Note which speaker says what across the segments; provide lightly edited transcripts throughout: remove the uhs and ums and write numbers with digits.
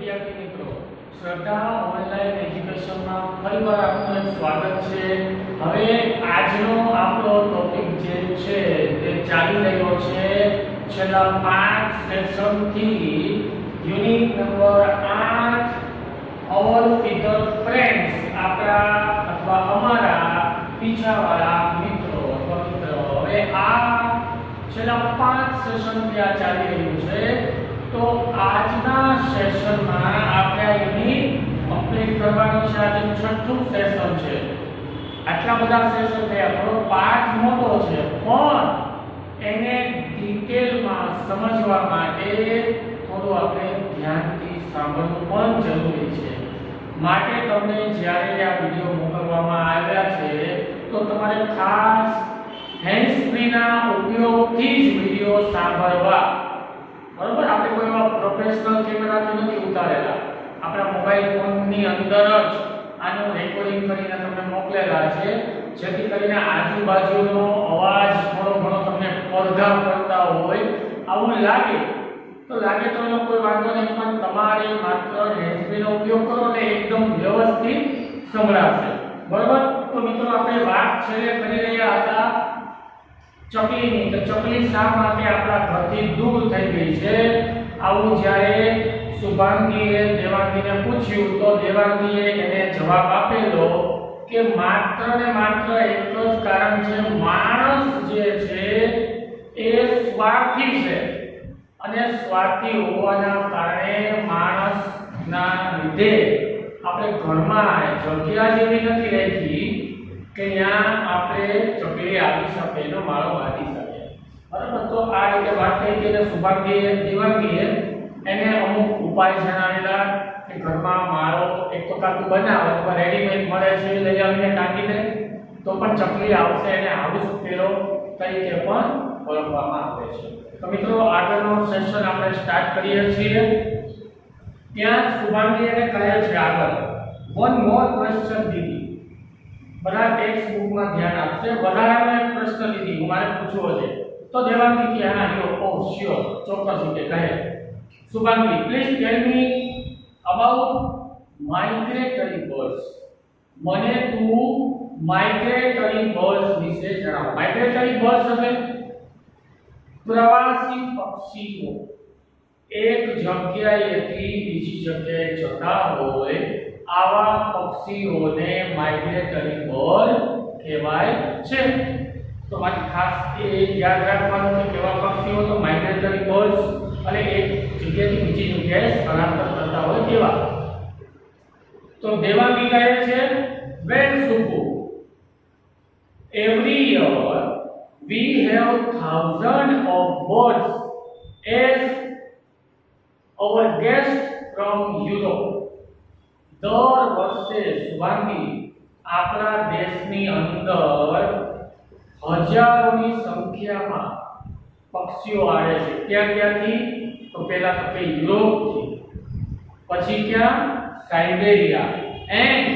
Speaker 1: વિદ્યાર્થી મિત્રો, શ્રદ્ધા ઓનલાઈન એજ્યુકેશનમાં ફરીવાર આપનું સ્વાગત છે। હવે આજનો આપણો ટોપિક જે છે તે ચાલી રહ્યો છે છેલ્લા 5 સેશનથી unit number 8 all with friends, આપણા અથવા અમારા પીછાવાળા મિત્રો અથવા મિત્રો। હવે આ છેલ્લા 5 સેશનથી આ ચાલી રહ્યું છે। તો આજના સેશનમાં આપણે આ યુનિટ કમ્પ્લીટ કરવાનું છે। આજે છઠ્ઠું સેશન છે। આટલા બધા સેશન થયા, થોડો પાઠ મોટો છે પણ એને ડિટેલમાં સમજવા માટે થોડું આપણે ધ્યાનથી સાંભળવું પણ જરૂરી છે। માટે તમને જ્યારે આ વિડિયો મોકલવામાં આવ્યા છે તો તમારે ખાસ હેન્ડ્સ ફ્રીના ઉપયોગથી જ વિડિયો સાંભળવા। બરોબર, આપણે કોઈ એવા પ્રોફેશનલ કેમેરાથી નથી ઉતારેલા, આપણા મોબાઈલ ફોનની અંદર જ આનું રેકોર્ડિંગ કરીને તમને મોકલેલા છે, જેથી કરીને આજુબાજુનો અવાજ થોડો ઘણો તમને પડઘા કરતા હોય આવું લાગે તો એનો કોઈ વાંધો નહીં, પણ તમારે માત્ર હેન્ડ્સફ્રીનો ઉપયોગ કરો એટલે એકદમ વ્યવસ્થિત સંભળાશે। બરોબર, તો મિત્રો આપણે વાત છેલ્લે કરી રહ્યા હતા ચકલીની। તો ચકલી શા માટે આપણા ઘરથી દૂર થઈ ગઈ છે? આવું જ્યારે શુભાંગીએ દેવાંગીને પૂછ્યું તો દેવાંગીએ એને જવાબ આપેલો કે માત્ર ને માત્ર એક જ કારણ છે, માણસ જે છે એ સ્વાર્થી છે અને સ્વાર્થી હોવાના કારણે માણસના લીધે આપણે ઘરમાં જગ્યા જેવી નથી રહેતી કે ત્યાં આપણે ચકલી આવી શકે, એનો માળો બાંધી શકે। બરાબર, તો આ રીતે વાત થઈ કે શુભાંગીએ દેવાંગીએ એને અમુક ઉપાય જણાવેલા કે ઘરમાં માળો એક તો કાતું બનાવ અથવા રેડીમેડ મળે છે લઈ આવીને ટાંકી દે તો પણ ચકલી આવશે, એને હાઉસ ફેરો તરીકે પણ ઓળખવામાં આવે છે। તો મિત્રો આગળનો સેશન આપણે સ્ટાર્ટ કરીએ છીએ। ત્યાં શુભાંગી એને કહે છે આગળ વન મોર ક્વેશ્ચન દીદી। બધા ટેક્સ્ટ બુકમાં ધ્યાન આપશે। વધારાનો એક પ્રશ્ન દીદી મારે પૂછવો છે। તો દેવાંગી કે હા યો ઓ શ્યોર, ચોક્કસ રીતે કહે Shubhangi please tell me about migratory birds. મને તું માઇગ્રેટરી બર્ડ્સ વિશે જણાવ। માઇગ્રેટરી બર્ડ્સ એટલે પ્રવાસી પક્ષીઓ, એક જગ્યાએથી બીજી જગ્યાએ જતા હોય આવા પક્ષીઓને માઇગ્રેટરી બર્ડ કહેવાય છે। તો માટે ખાસ એ યાદ રાખવાનું કે કેવા પક્ષીઓ? તો માઇગ્રેટરી બર્ડ્સ અને એક જગ્યાએથી બીજી જગ્યાએ સ્થળાંતર કરતા હોય તેવા। તો દેવાંગી કહે છે વેલ સુકુ, every year we have thousands of birds as our guests from Europe। દર વર્ષે શુભાંગી આપણા દેશની અંદર હજારોની સંખ્યામાં પક્ષીઓ આવે છે। ક્યાંથી? તો પહેલા તો કે યુરોપથી, પછી ક્યાં? Siberia and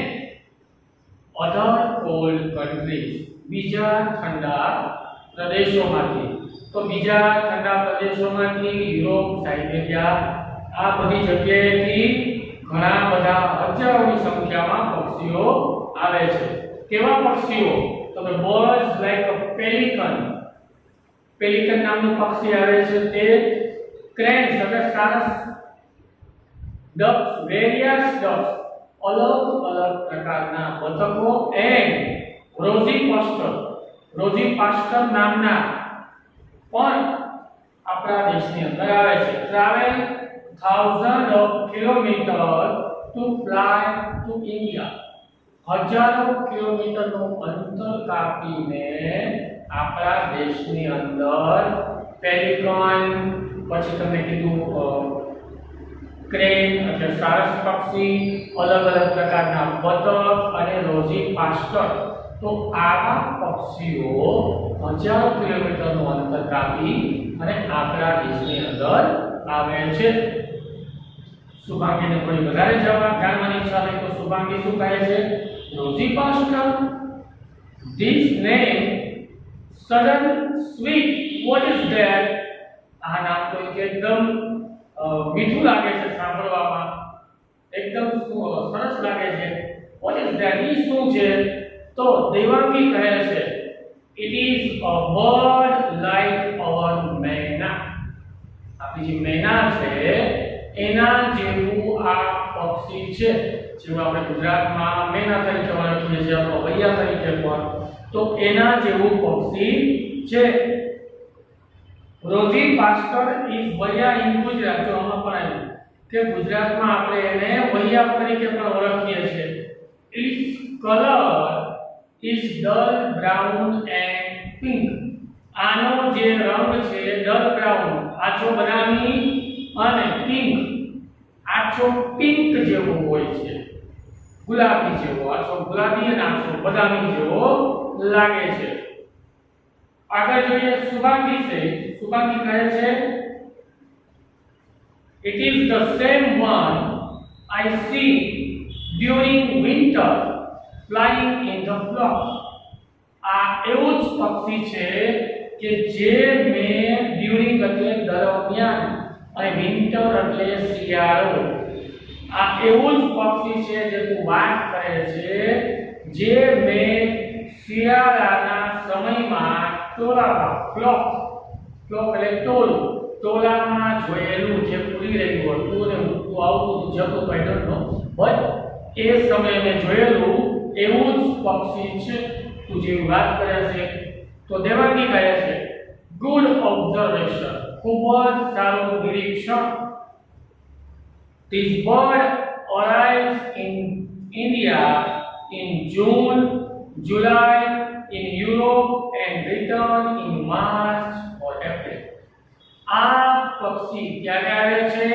Speaker 1: other cold countries, બીજા ઠંડા પ્રદેશોમાંથી। તો બીજા ઠંડા પ્રદેશોમાંથી યુરોપ, સાઇબેરિયા આ બધી જગ્યાએથી ઘણા બધા હજારોની સંખ્યામાં પક્ષીઓ આવે છે। કેવા પક્ષીઓ? તો કે બર્ડ્સ લાઈક અ પેલિકન, પેલિકન નામનું પક્ષી આવે છે તે, ક્રેન્સ એટલે સારસ, ડક્સ, વેરિયસ ડક્સ અલગ અલગ પ્રકારના બતકો એન્ડ રોઝી પાસ્ટર નામના પણ આપણા દેશની અંદર આવે છે। Travel thousands of kilometers to fly to India। હજારો કિલોમીટરનું અંતર કાપીને આપણા દેશની અંદર પેલિકન, પછી તમને કીધું ક્રેન એટલે સારસ પક્ષી, અલગ અલગ પ્રકારના બતક અને રોઝી પાસ્ટર, તો આવા પક્ષીઓ હજારો કિલોમીટરનું અંતર કાપી અને આપણા દેશની અંદર આવે છે। શુભાંગીને થોડી વધારે જાણવાની ઈચ્છા થઈ તો શુભાંગી શું કહે છે? Rosy pastor, this name sudden sweet, what is that? આ નામ તો એકદમ મીઠું લાગે છે સાંભળવામાં, એકદમ સરસ લાગે છે. What is that? ઈ શું છે? તો દેવાંગી કહે છે it is a bird like our myna. આપણી જે મેના છે એના જેવું આ પક્ષી છે. જેવું આપણે ગુજરાતમાં મેના તરીકે ઓળખીએ છીએ અથવા વૈયા તરીકે પણ, તો એના જેવું પક્ષી છે. Rosy pastor is vaiya in Gujarat. જો આમાં પણ આવ્યું કે ગુજરાતમાં આપણે એને વૈયા તરીકે પણ ઓળખીએ છીએ. Its colour is dull brown and pink. આનો જે રંગ છે ડલ બ્રાઉન, આછો બદામી અને પિંક, આછો પિંક જેવો હોય છે, ગુલાબી જેવો, આછો ગુલાબી અને આછો બદામી જેવો લાગે છે. આગળ જોઈએ શુભાંગી છે. શુભાંગી કહે છે it is the same one I see during winter flying in the flock. આ એવું જ પક્ષી છે કે જે મેં ડ્યુરિંગ એટલે દરમિયાન અને વિન્ટર એટલે શિયાળો, આ એવું જ પક્ષી છે જે તું વાત કરે છે જે મેં શિયાળાના સમયમાં ટોળામાં ફ્લોક એટલે ટોળામાં જોયેલું, જે પૂરી રહ્યું હતું અને ઉડતું આવતું જતું પેટર્ન નો, બટ એ સમયે મેં જોયેલું એવું જ પક્ષી છે તું જે વાત કરે છે. તો દેવાંગી કહે છે ગુડ ઓબ્ઝર્વેશન. ખૂબ જ સારું નિરીક્ષણ. This bird arrives in India in June, July, in Europe and return in March or April. આ પક્ષી ક્યારે આવે છે?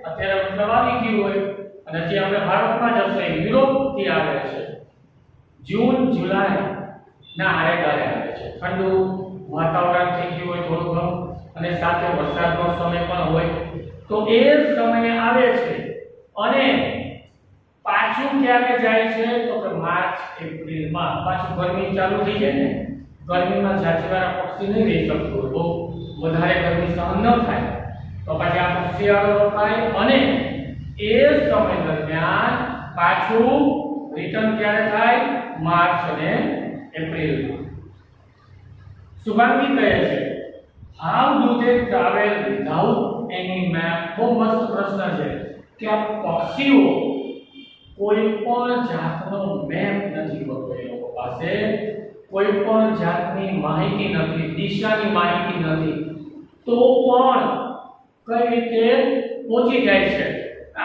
Speaker 1: અત્યારે મતલબ આવી ગયું હોય અને જે આપણે ભારતમાં જશે યુરોપ થી આવે છે. જૂન જુલાઈ ના આડેગાળે આવે છે. ઠંડુ વાતાવરણ થઈ ગયું હોય થોડું ઘણું અને સાથે વરસાદનો સમય પણ હોય તો એ સમયે આવે છે અને પાછું ક્યારે જાય છે? તો કે માર્ચ એપ્રિલમાં. પાછું ગરમી ચાલુ થઈ જાય ને, ગરમીમાં જાતિવાળા પક્ષી નહીં રહી શકતું હોય, બહુ વધારે ગરમી સહન ન થાય તો પછી આ પક્ષી આવે થાય અને એ સમય દરમિયાન પાછું રિટર્ન ક્યારે થાય? માર્ચ અને એપ્રિલમાં. શુભાંગી કહે છે how do they travel without any map. બહુ મસ્ત પ્રશ્ન છે કે આ પક્ષીઓ કોઈ પણ જાતનો મેપ નથી હોતો એ લોકો પાસે, કોઈ પણ જાતની માહિતી નથી, દિશાની માહિતી નથી, તો પણ કઈ રીતે પહોંચી જાય છે?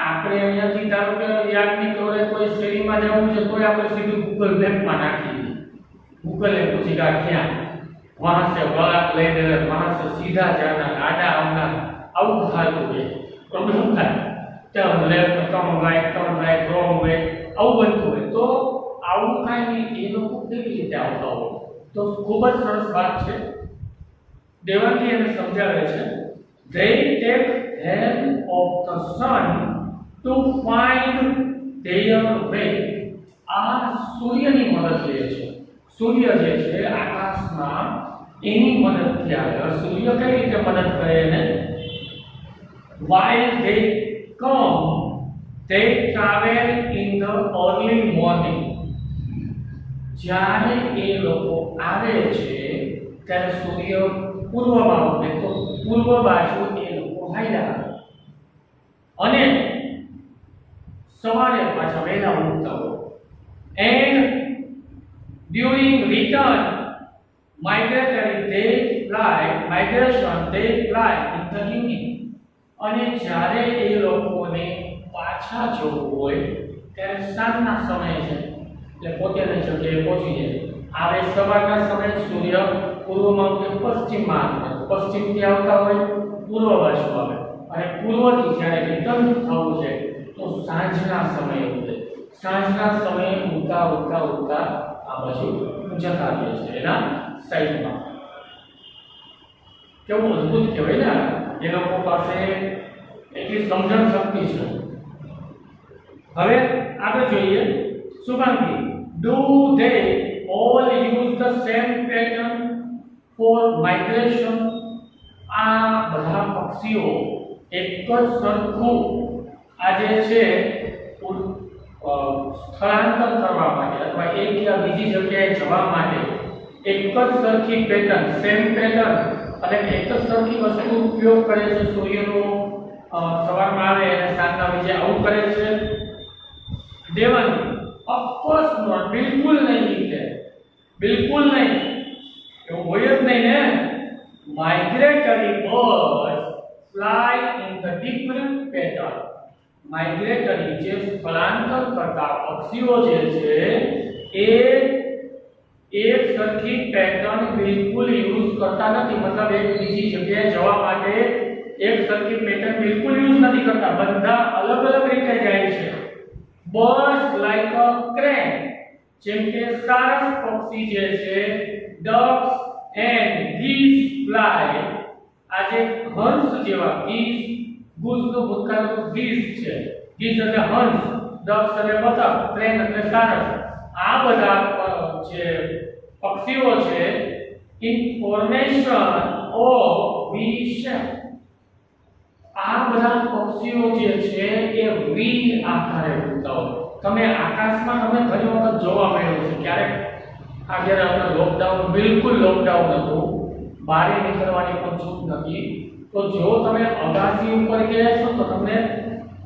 Speaker 1: આપણે અહીંયાથી ધારો કે યાદની કોરે કોઈ શેરીમાં જવું છે તો આપણે સીધું ગૂગલ મેપમાં નાખી દઈએ. गूगल ने पूछेगा क्या, वहां से गलत ले दे, वहां से सीधा जाना, आधा आना, आउट खालू है प्रॉब्लम થાય. Turn left, turn right, wrong way, આવું બનતું હોય તો આવું કાંઈ નહીં, એ લોકો કેવી રીતે આવતા હોય? તો ખૂબ જ સરસ વાત છે. દેવાંગી એને સમજાવે છે they take help of the sun to find their way. આ સૂર્યની મદદ લે છે. સૂર્ય જે છે આકાશમાં એની મદદથી આવે. સૂર્ય કઈ રીતે મદદ કરે એને? while they come they travel in the early morning. જ્યારે એ લોકો આવે છે ત્યારે સૂર્ય પૂર્વમાં ઉગે તો પૂર્વ બાજુ એ લોકો હાલ્યા અને સવારે પાછા વહેલા ઉગતા હોય. and during return migration they fly in the evening. અને જ્યારે એ લોકોને પાછા જવું હોય ત્યારે સાંજના સમયે છે એટલે પોતાની જગ્યાએ પહોંચી જાય. આવે સવારના સમયે સૂર્ય પૂર્વમાં કે પશ્ચિમમાં આવે, પશ્ચિમથી આવતા હોય પૂર્વ બાજુ આવે અને પૂર્વથી જ્યારે રિટર્ન થવું છે તો સાંજના સમયે ઉગે. સાંજના સમયે ઉગતા આ બાજુ જતા રહે છે એના સાઈડમાં. કેવું અદ્ભુત કહેવાય ને, એ લોકો પાસે એટલી સમજણ શક્તિ છે. હવે આગળ જોઈએ Shubhangi. Do they all use the same pattern for migration? આ બધા પક્ષીઓ એક જ સરખું આ જે છે સ્થળાંતર કરવા માટે અથવા એક યા બીજી જગ્યાએ જવા માટે એક જ સરખી પેટર્ન સેમ પેટર્ન અને એક જ સરખી વસ્તુ ઉપયોગ કરે છે સૂર્યનો સવારમાં આવે અને સાંજના બીજે આવું કરે છે દેવાની ઓફકોર્સ નોટ બિલકુલ નહીં કે બિલકુલ નહીં એવું હોય જ નહીં ને migratory birds fly in the different pattern migratory જે સ્થળાંતર કરતા પક્ષીઓ જે છે એ એક સરખી પેટર્ન બિલકુલ યુઝ કરતા નથી મતલબ એક બીજી જગ્યાએ જવા માટે એક સરખી પેટર્ન બિલકુલ યુઝ નથી કરતા બધા અલગ અલગ રીતે જાય છે બર્ડ્સ લાઈક અ ક્રેન જેમ કે સારસ પક્ષી જે છે ડક્સ એન્ડ ગીસ ફ્લાય આજે હંસ જેવા ગીસ ગુઝનો ભૂતકાળનો ગીસ છે ગીસ એટલે હંસ ડક્સ એટલે બતક ક્રેન એટલે સારસ આ બધા જે પક્ષીઓ છે ઇન્ફોર્મેશન ઓફ વિઝન આ બધા પક્ષીઓ જે છે એ વી આકારે ઉડતા હોય તમે આકાશમાં તમે ઘણી વખત જોવા મળ્યું છે ક્યારેક આ જ્યારે આપણે લોકડાઉન બિલકુલ લોકડાઉન હતું બહાર નીકળવાની પણ છૂટ નથી તો જો તમે અગાસી ઉપર ગયા છો તો તમને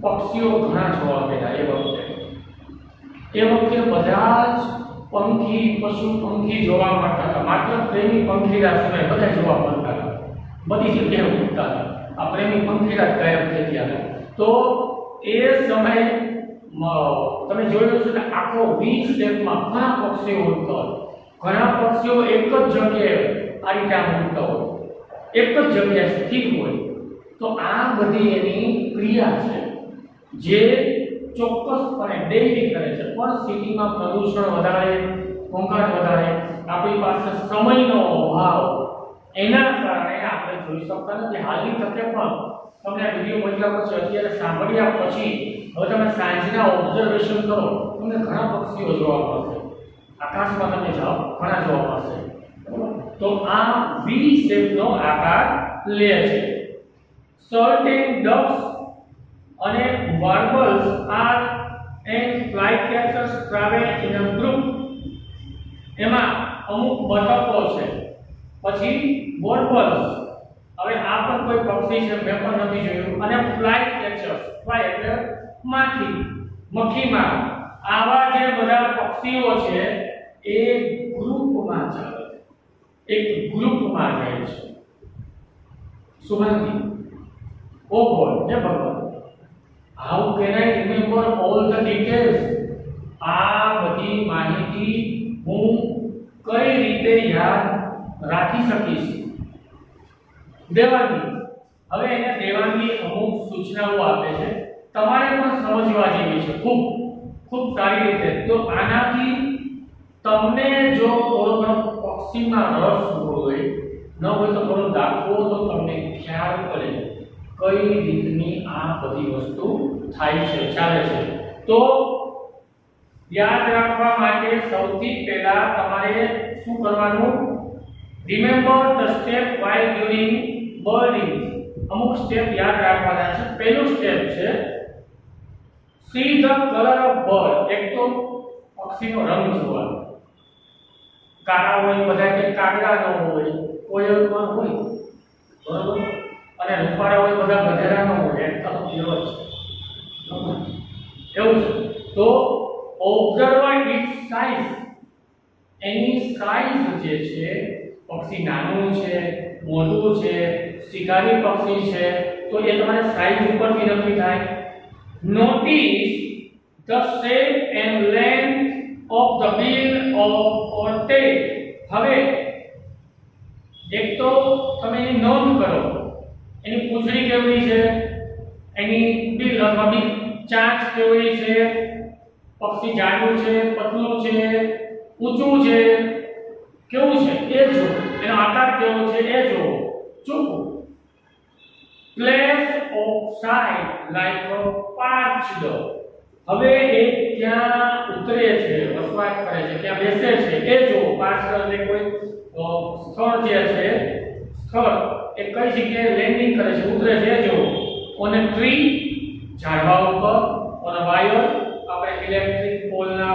Speaker 1: પક્ષીઓ ઘણા જોવા મળ્યા એ વખતે બધા જ પંખી પશુ પંખી જોવા મળતા હતા માત્ર પ્રેમી પંખીડા સિવાય બધા જોવા મળતા હતા બધી જગ્યાએ ઉડતા હતા આ પ્રેમી પંખીડા ગાયબ થઈ ગયા હતા તો એ સમયે તમે જોયું છે કે આખો વી શેપમાં ઘણા પક્ષીઓ ઉડતા હોય ઘણા પક્ષીઓ એક જ જગ્યાએ આ રીતે ઉડતા હોય એક જ જગ્યાએ સ્થિર હોય તો આ બધી એની ક્રિયા છે જે ચોક્કસપણે ડેઈલી કરે છે પણ સિટીમાં પ્રદૂષણ વધારે ઘોંઘાટ વધારે આપણી પાસે સમયનો અભાવ એના કારણે આપણે જોઈ શકતા નથી હાલની તકે પણ તમને વિડિયો મોકલ્યા પછી અત્યારે સાંભળ્યા પછી હવે તમે સાંજના ઓબ્ઝર્વેશન કરો તમને ઘણા પક્ષીઓ જોવા મળશે આકાશમાં તમે જાઓ ઘણા જોવા મળશે તો આ વી શેપનો આકાર લે છે સર્ટેન ડક્સ અને warbles are and flycatchers travel in a group એમાં અમુક બતકો છે પછી warbles હવે આ પણ કોઈ પક્ષી છે મેં પણ નથી જોયું અને flycatchers ફ્લાય એટલે માખી મક્ખીમાં આવા જે બધા પક્ષીઓ છે એ ગ્રુપમાં ચાલે છે એક ગ્રુપમાં જાય છે સુગંધી ઓ ગોડ હે ભગવાન How can I remember all the details? આ બધી માહિતી હું કઈ રીતે યાદ રાખી શકીશ દેવાંગી હવે એને દેવાંગી અમુક સૂચનાઓ આપે છે તમારે પણ સમજવા જેવી છે ખૂબ ખૂબ સારી રીતે તો આનાથી તમને જો થોડો ઘણો પક્ષીમાં રસ હોય ન હોય તો થોડો દાખવો તો તમને ખ્યાલ પડે કઈ રીતની આ બધી વસ્તુ થાય છે ચાલે છે તો યાદ રાખવા માટે સૌથી પહેલા તમારે શું કરવાનું remember the step while during birding અમુક સ્ટેપ યાદ રાખવાના છે પહેલું સ્ટેપ છે see the color of bird એક તો પક્ષીનો રંગ જોવાનો કાળા હોય બધા કે કાગડાનો હોય કોયલમાં હોય બરોબર અને રૂપાળા હોય બધા ગધેડાનો હોય એક તો એવો છે એવું છે તો ઓબ્ઝર્વ ઇટ્સ સાઇઝ એની સાઇઝ જે છે પક્ષી નાનું છે મોટું છે શિકારી પક્ષી છે તો એ તમારે સાઇઝ ઉપરથી નક્કી થાય notice the shape and length of the bill or tail હવે એક તો તમે એની નોંધ કરો એની પૂંછડી કેવડી છે એની બિલ અથવા બિલ ચાંચ કેવડી છે પક્ષી જાડું છે પતલું છે ઊંચું છે કેવું છે એ જો એનો આકાર કેવો છે એ જો ચોખ્ખું place of side like a parched હવે એ ક્યાં ઉતરે છે વસવાટ કરે છે ક્યાં બેસે છે એ જો પાર્ચ્ડ એટલે કોઈ સ્થળ જે છે સ્થળ એ કઈ જગ્યાએ લેન્ડિંગ કરે છે ઉતરે છે એ જો ઓન અ ટ્રી ઝાડવા ઉપર ઓન અ વાયર આપણે ઇલેક્ટ્રિક પોલના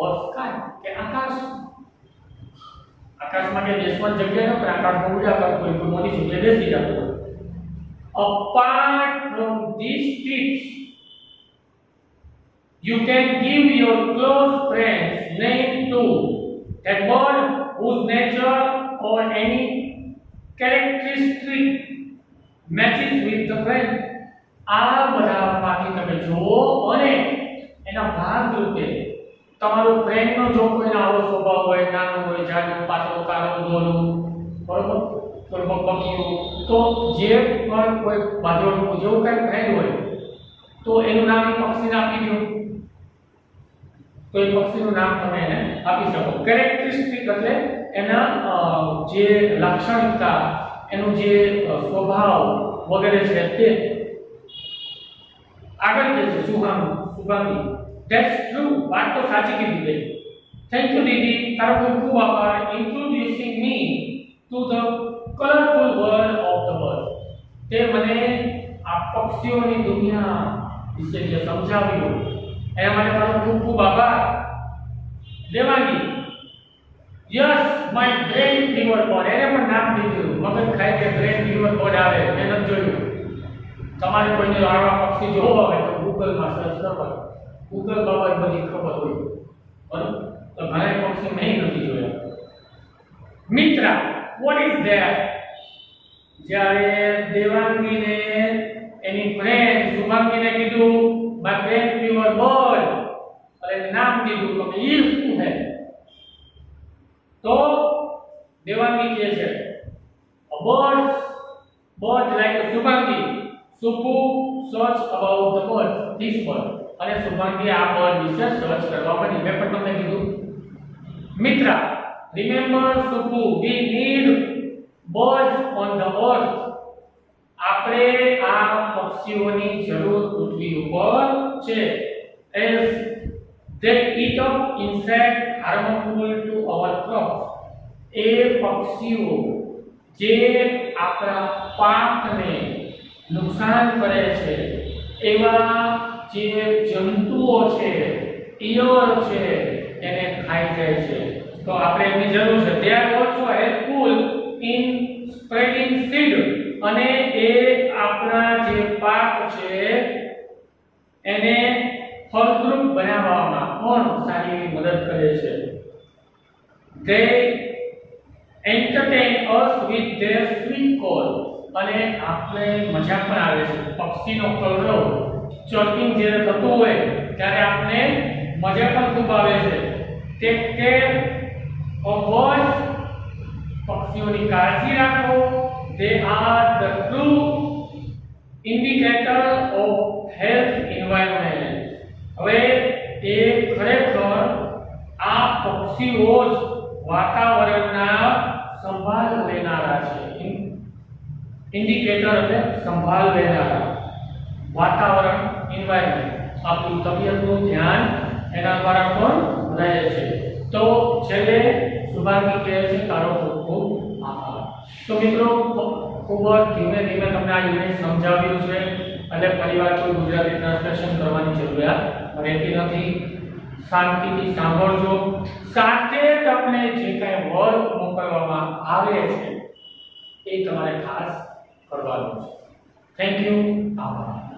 Speaker 1: ઓર સ્કાય કે આકાશ. આકાશમાં કે બેસવાની જગ્યા ન પણ આકાશમાં ઉડાડતા કોઈ મોટી જગ્યાએ બેસી જતો હોય. Apart from these tips, you can give your close friends name to that bird whose nature or any characteristic matches with the friend. આ બધામાંથી તમે જુઓ અને એના ભાગ રૂપે તમારો ફ્રેન્ડનો જો કોઈનો આવો સ્વભાવ હોય, નાનું હોય, જાડું, પાતળું, કાળું, ધોળું, બરોબર, કોઈ બકબકિયું, તો જે પણ કોઈ બાજોડું જેવું કંઈ ફ્રેન્ડ હોય તો એનું નામ એ પક્ષીને આપી દો. તો એ પક્ષીનું નામ તમે એને આપી શકો. કેરેક્ટરિસ્ટિક એટલે એના જે લાક્ષણિકતા, એનું જે સ્વભાવ વગેરે છે તે. આગળ કે છે શુભાંગી. That's true. વાત તો સાચી કીધી બેન. થેન્ક યુ દીદી, તારો ખૂબ ખૂબ આભાર. ઇન્ટ્રોડ્યુસિંગ me to the colourful world of the bird. તે મને આ પક્ષીઓની દુનિયા વિશે જે સમજાવ્યું એના માટે તારો ખૂબ ખૂબ આભાર. Devangi. Yes, my brain fever bird. એને પણ નામ દીધું. મગજ ખાય કે બ્રેન ફીવર બર્ડ આવે. મેં નથી જોયું. તમારે કોઈને આવા પક્ષી જોવા હોય તો ગૂગલમાં સર્ચ કરો. ગૂગલ બાબત બધી ખબર હોય. બરાબર? તો ઘણા પક્ષી મેં નથી જોયા. Mitra, what is that? જ્યારે દેવાંગીને એની ફ્રેન્ડ શુભાંગીને કીધું માય બ્રેન ફીવર બર્ડ, અને નામ દીધું તો એ શું છે? તો દેવાંગી કહે છે a bird like a Shubhangi. Supu search about the bird, this bird. અને શુભાંગી આ બર્ડ વિશે સર્ચ કરવા માંડી. મેં પણ તમને કીધું. Mitra, remember Supu, we need birds on the earth. આપણે આ પક્ષીઓની જરૂર પૃથ્વી ઉપર છે. as they eat up insect harmful to our crops. એ પક્ષીઓ જે આપણા પાકને નુકસાન કરે છે એવા જે જંતુઓ છે, ઈયળ છે, એને ખાઈ જાય છે. તો આપણે એની જરૂર છે. they are also helpful in spreading seed. અને એ આપણા જે પાક છે એને ફળદ્રુપ બનાવવામાં પણ સારી મદદ કરે છે. they entertain us with their sweet call. અને આપણે મજા પણ આવે છે. પક્ષીનો કલરવ, ચર્પિંગ જ્યારે થતું હોય ત્યારે આપણે મજા પણ ખૂબ આવે છે. Take care of birds. પક્ષીઓની કાળજી રાખો. they are the true indicator of health environment. હવે એ ખરેખર આ પક્ષીઓ જ વાતાવરણના સંભાળ લેનારા છે. ઇન્ડિકેટર એટલે સંભાળ લેનારા. વાતાવરણ, એન્વાયરમેન્ટ, આપણી તબિયતનું ધ્યાન એના દ્વારા પણ રહે છે. તો છેલ્લે શુભાંગી કહે છે તારો ખૂબ ખૂબ આભાર. તો મિત્રો, ખૂબ જ ધીમે ધીમે તમને આ યુનિટ સમજાવ્યું છે એટલે ફરીવાર કોઈ ગુજરાતી ટ્રાન્સલેશન કરવાની જરૂરિયાત રહેતી નથી. શાંતિથી સાંભળજો. સાથે તમને જે કાંઈ વર્ક મોકલવામાં આવે છે એ તમારે ખાસ કરવાનું છે. Thank you. આભાર.